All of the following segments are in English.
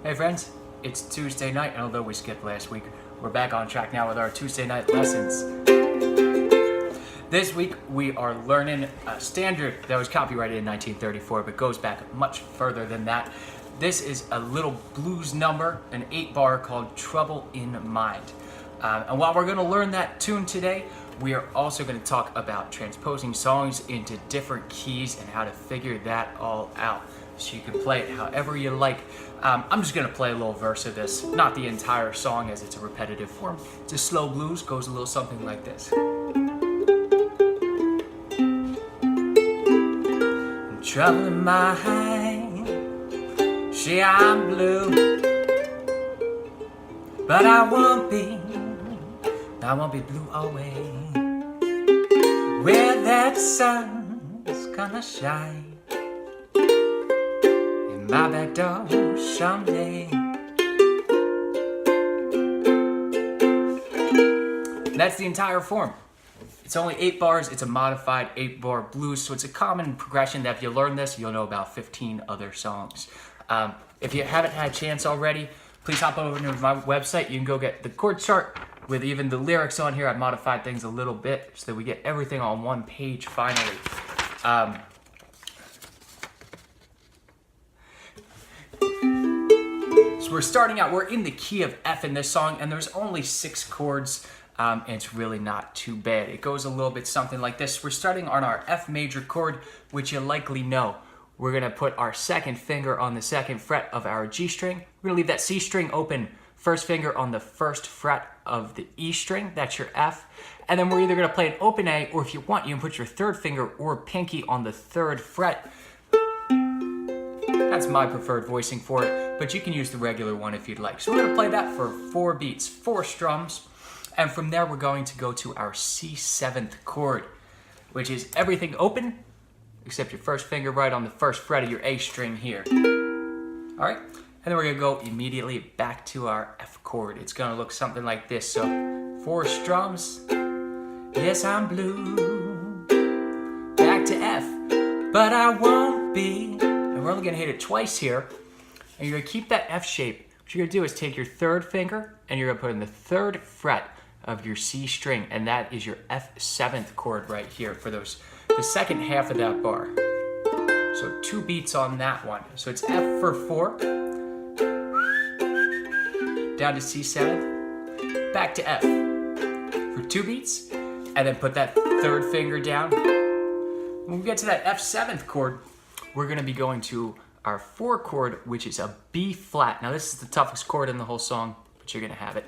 Hey friends, it's Tuesday night, and although we skipped last week, we're back on track now with our Tuesday night lessons. This week we are learning a standard that was copyrighted in 1934 but goes back much further than that. This is a little blues number, an 8-bar called Trouble in Mind. And while we're going to learn that tune today, we are also going to talk about transposing songs into different keys and how to figure that all out so you can play it however you like. I'm just going to play a little verse of this, not the entire song as it's a repetitive form. It's a slow blues, goes a little something like this. Trouble in mind, see I'm blue, but I won't be blue always. Where that sun's gonna shine in my back door someday. That's the entire form. It's only 8 bars. It's a modified 8-bar blues, so it's a common progression that if you learn this, you'll know about 15 other songs. If you haven't had a chance already, please hop over to my website. You can go get the chord chart with even the lyrics on here. I've modified things a little bit so that we get everything on one page finally. So we're starting out, we're in the key of F in this song, and there's only 6 chords, and it's really not too bad. It goes a little bit something like this. We're starting on our F major chord, which you likely know. We're gonna put our second finger on the 2nd fret of our G string. We're gonna leave that C string open. First finger on the 1st fret of the E string, that's your F. And then we're either gonna play an open A, or if you want, you can put your 3rd finger or pinky on the 3rd fret. That's my preferred voicing for it, but you can use the regular one if you'd like. So we're gonna play that for 4 beats, 4 strums, and from there we're going to go to our C7th chord, which is everything open, except your 1st finger right on the 1st fret of your A string here. All right, and then we're gonna go immediately back to our F chord. It's gonna look something like this. So 4 strums, yes I'm blue, back to F, but I won't be. And we're only gonna hit it twice here, and you're gonna keep that F shape. What you're gonna do is take your 3rd finger, and you're gonna put in the 3rd fret of your C string, and that is your F7th chord right here for the 2nd half of that bar. So 2 beats on that one. So it's F for 4, down to C7, back to F for 2 beats, and then put that 3rd finger down. When we get to that F7th chord, we're gonna be going to our 4 chord, which is a B flat. Now this is the toughest chord in the whole song, but you're gonna have it.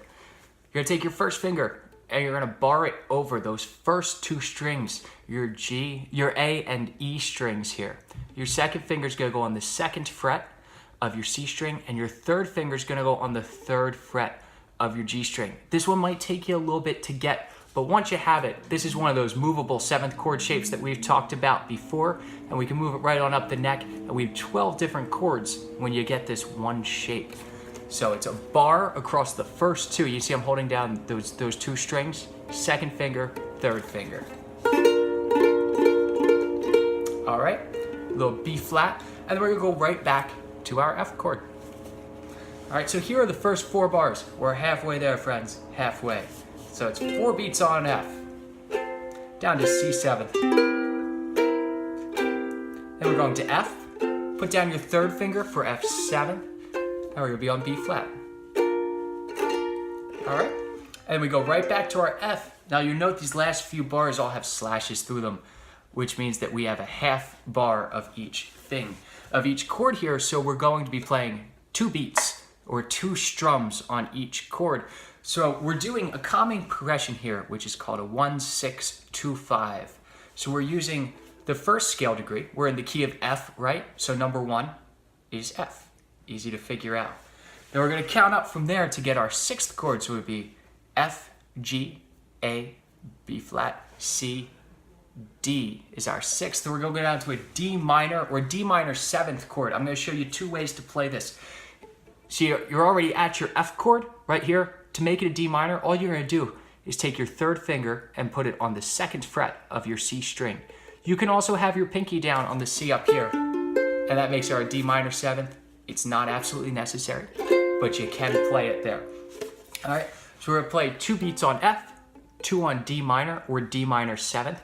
You're gonna take your 1st finger and you're gonna bar it over those first 2 strings, your G, your A and E strings here. Your 2nd finger is gonna go on the 2nd fret of your C string, and your 3rd finger is gonna go on the 3rd fret of your G string. This one might take you a little bit to get, but once you have it, this is one of those movable 7th chord shapes that we've talked about before, and we can move it right on up the neck, and we have 12 different chords when you get this one shape. So it's a bar across the first 2. You see I'm holding down those 2 strings, 2nd finger, 3rd finger. All right, a little B flat, and then we're gonna go right back to our F chord. All right, so here are the first 4 bars. We're halfway there, friends, halfway. So it's 4 beats on F, down to C7. Then we're going to F, put down your 3rd finger for F7, and we're gonna be on B flat. All right, and we go right back to our F. Now you note these last few bars all have slashes through them, which means that we have a half bar of each thing, of each chord here, so we're going to be playing 2 beats, or 2 strums on each chord. So we're doing a common progression here, which is called a 1-6-2-5. So we're using the 1st scale degree. We're in the key of F, right? So number 1 is F. Easy to figure out. Then we're gonna count up from there to get our 6th chord. So it would be F, G, A, B flat, C, D is our 6th. Then we're gonna go down to a D minor or D minor 7th chord. I'm gonna show you 2 ways to play this. So you're already at your F chord right here. To make it a D minor, all you're gonna do is take your 3rd finger and put it on the 2nd fret of your C string. You can also have your pinky down on the C up here, and that makes our D minor 7th, It's not absolutely necessary, but you can play it there. All right, so we're gonna play 2 beats on F, 2 on D minor or D minor 7th,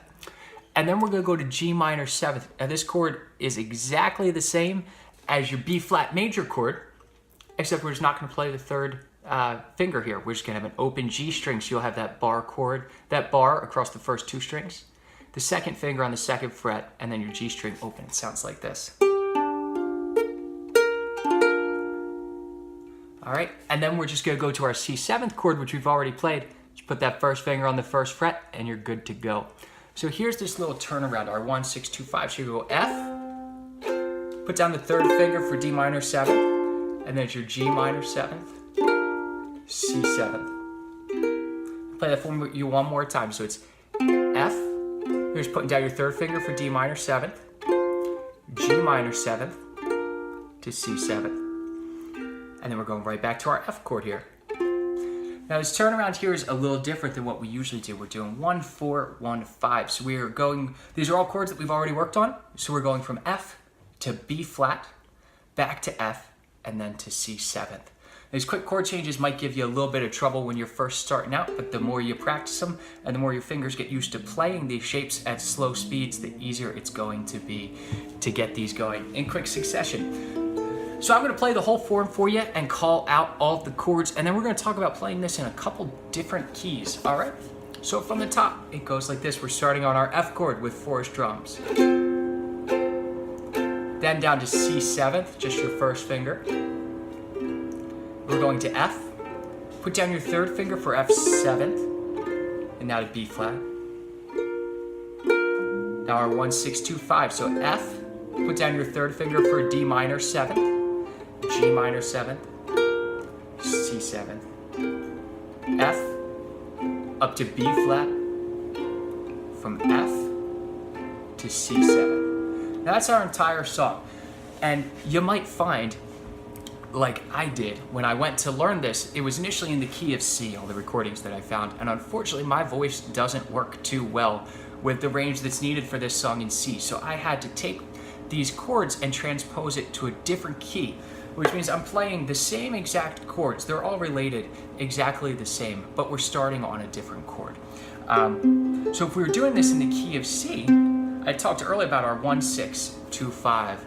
and then we're gonna go to G minor 7th. Now this chord is exactly the same as your B flat major chord, except we're just not gonna play the 3rd finger here. We're just gonna have an open G string, so you'll have that bar chord, that bar across the first 2 strings, the 2nd finger on the 2nd fret, and then your G string open. It sounds like this. All right, and then we're just gonna go to our C7th chord, which we've already played. Just put that 1st finger on the 1st fret, and you're good to go. So here's this little turnaround, our 1, 6, 2, 5. So you go F, put down the 3rd finger for D minor 7th, and then it's your G minor 7th, C7th. Play that for you one more time. So it's F, you're just putting down your 3rd finger for D minor 7th, G minor 7th to C7th. And then we're going right back to our F chord here. Now this turnaround here is a little different than what we usually do. We're doing 1, 4, 1, 5. So we are going, these are all chords that we've already worked on. So we're going from F to B flat, back to F, and then to C7th. These quick chord changes might give you a little bit of trouble when you're first starting out, but the more you practice them and the more your fingers get used to playing these shapes at slow speeds, the easier it's going to be to get these going in quick succession. So I'm gonna play the whole form for you and call out all of the chords, and then we're gonna talk about playing this in a couple different keys, all right? So from the top, it goes like this. We're starting on our F chord with 4 strums. Then down to C7th, just your 1st finger. We're going to F. Put down your 3rd finger for F7th, and now to B flat. Now our 1, 6, 2, 5. So F, put down your 3rd finger for D minor 7th, G minor 7th, C7th, F, up to B flat, from F to C7. Now that's our entire song. And you might find, like I did, when I went to learn this, it was initially in the key of C, all the recordings that I found, and unfortunately my voice doesn't work too well with the range that's needed for this song in C. So I had to take these chords and transpose it to a different key, which means I'm playing the same exact chords. They're all related, exactly the same, but we're starting on a different chord. So if we were doing this in the key of C, I talked earlier about our 1, 6, 2, 5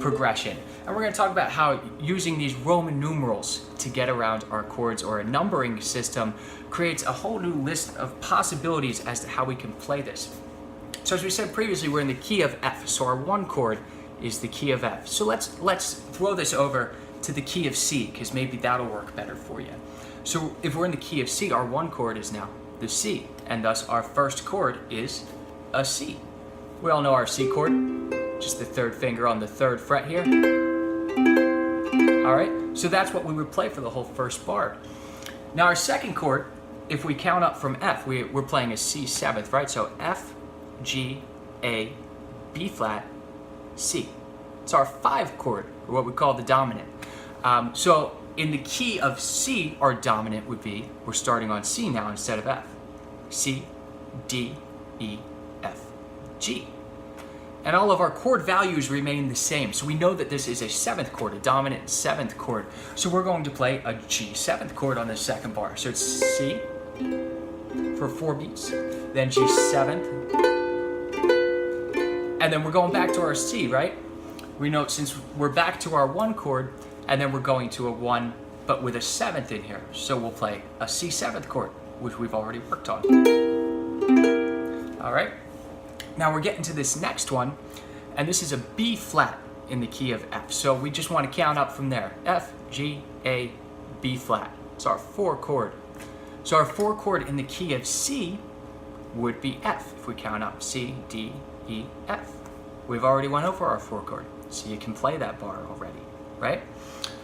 progression. And we're gonna talk about how using these Roman numerals to get around our chords, or a numbering system, creates a whole new list of possibilities as to how we can play this. So as we said previously, we're in the key of F. So our 1 chord is the key of F. So let's throw this over to the key of C, because maybe that'll work better for you. So if we're in the key of C, our 1 chord is now the C, and thus our 1st chord is a C. We all know our C chord, just the 3rd finger on the 3rd fret here. All right, so that's what we would play for the whole 1st bar. Now our 2nd chord, if we count up from F, we're playing a C7th, right? So F, G, A, B flat, C. It's our 5 chord, or what we call the dominant. So in the key of C, our dominant would be, we're starting on C now instead of F. C, D, E, F, G. And all of our chord values remain the same. So we know that this is a 7th chord, a dominant 7th chord. So we're going to play a G7th chord on the 2nd bar. So it's C for 4 beats, then G7th, and then we're going back to our C, right? We know since we're back to our 1 chord, and then we're going to a 1, but with a 7th in here. So we'll play a C7th chord, which we've already worked on. All right. Now we're getting to this next one, and this is a B flat in the key of F. So we just want to count up from there. F, G, A, B flat. It's our 4 chord. So our 4 chord in the key of C would be F if we count up. C, D, E, F. We've already went over our 4 chord, so you can play that bar already, right?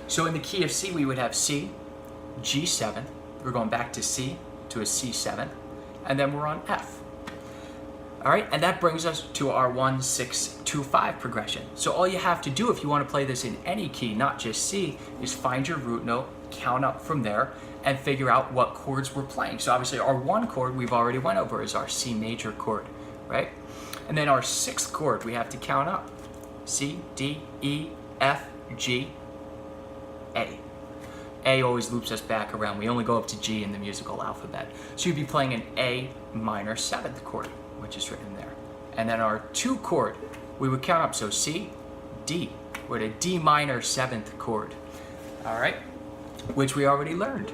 So in the key of C, we would have C, G7. We're going back to C to a C7, and then we're on F. All right, and that brings us to our 1, 6, 2, 5 progression. So all you have to do if you want to play this in any key, not just C, is find your root note, count up from there, and figure out what chords we're playing. So obviously our 1 chord we've already went over is our C major chord, right? And then our 6th chord we have to count up. C, D, E, F, G, A. A always loops us back around. We only go up to G in the musical alphabet. So you'd be playing an A minor 7th chord, which is written there. And then our 2 chord, we would count up. So C, D. We're at a D minor 7th chord. All right, which we already learned.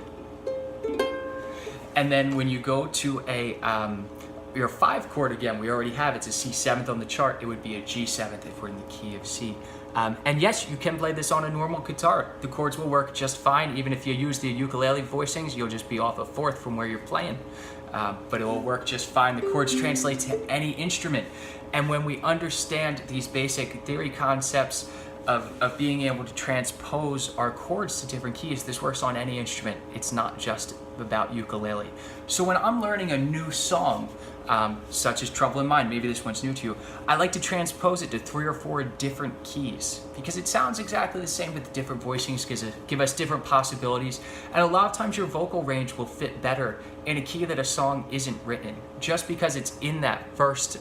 And then when you go to your 5 chord again, we already have it's a C7th on the chart. It would be a G7th if we're in the key of C. And yes, you can play this on a normal guitar. The chords will work just fine. Even if you use the ukulele voicings, you'll just be off a 4th from where you're playing. But it will work just fine. The chords translate to any instrument. And when we understand these basic theory concepts of being able to transpose our chords to different keys, this works on any instrument. It's not just about ukulele. So when I'm learning a new song, such as Trouble in Mind, maybe this one's new to you, I like to transpose it to 3 or 4 different keys because it sounds exactly the same, but the different voicings give us different possibilities. And a lot of times your vocal range will fit better in a key that a song isn't written. Just because it's in that first,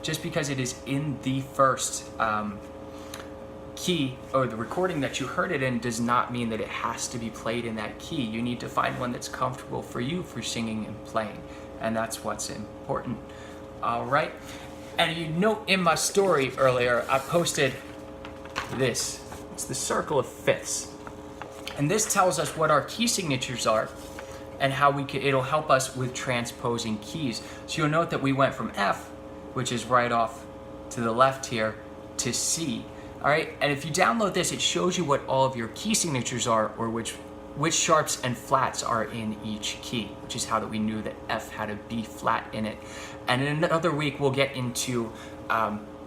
just because it is in the first key or the recording that you heard it in does not mean that it has to be played in that key. You need to find one that's comfortable for you for singing and playing, and that's what's important. All right, and you note in my story earlier I posted this. It's the circle of fifths, and this tells us what our key signatures are and how it'll help us with transposing keys. So you'll note that we went from F, which is right off to the left here, to C. All right, and if you download this, it shows you what all of your key signatures are, or which sharps and flats are in each key, which is how that we knew that F had a B flat in it. And in another week, we'll get into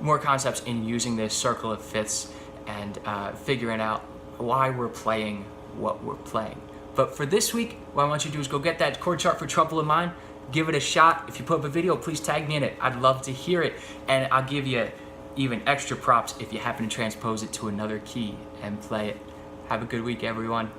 more concepts in using this circle of fifths and figuring out why we're playing what we're playing. But for this week, what I want you to do is go get that chord chart for Trouble in Mind, give it a shot. If you put up a video, please tag me in it. I'd love to hear it, and I'll give you even extra props if you happen to transpose it to another key and play it. Have a good week, everyone.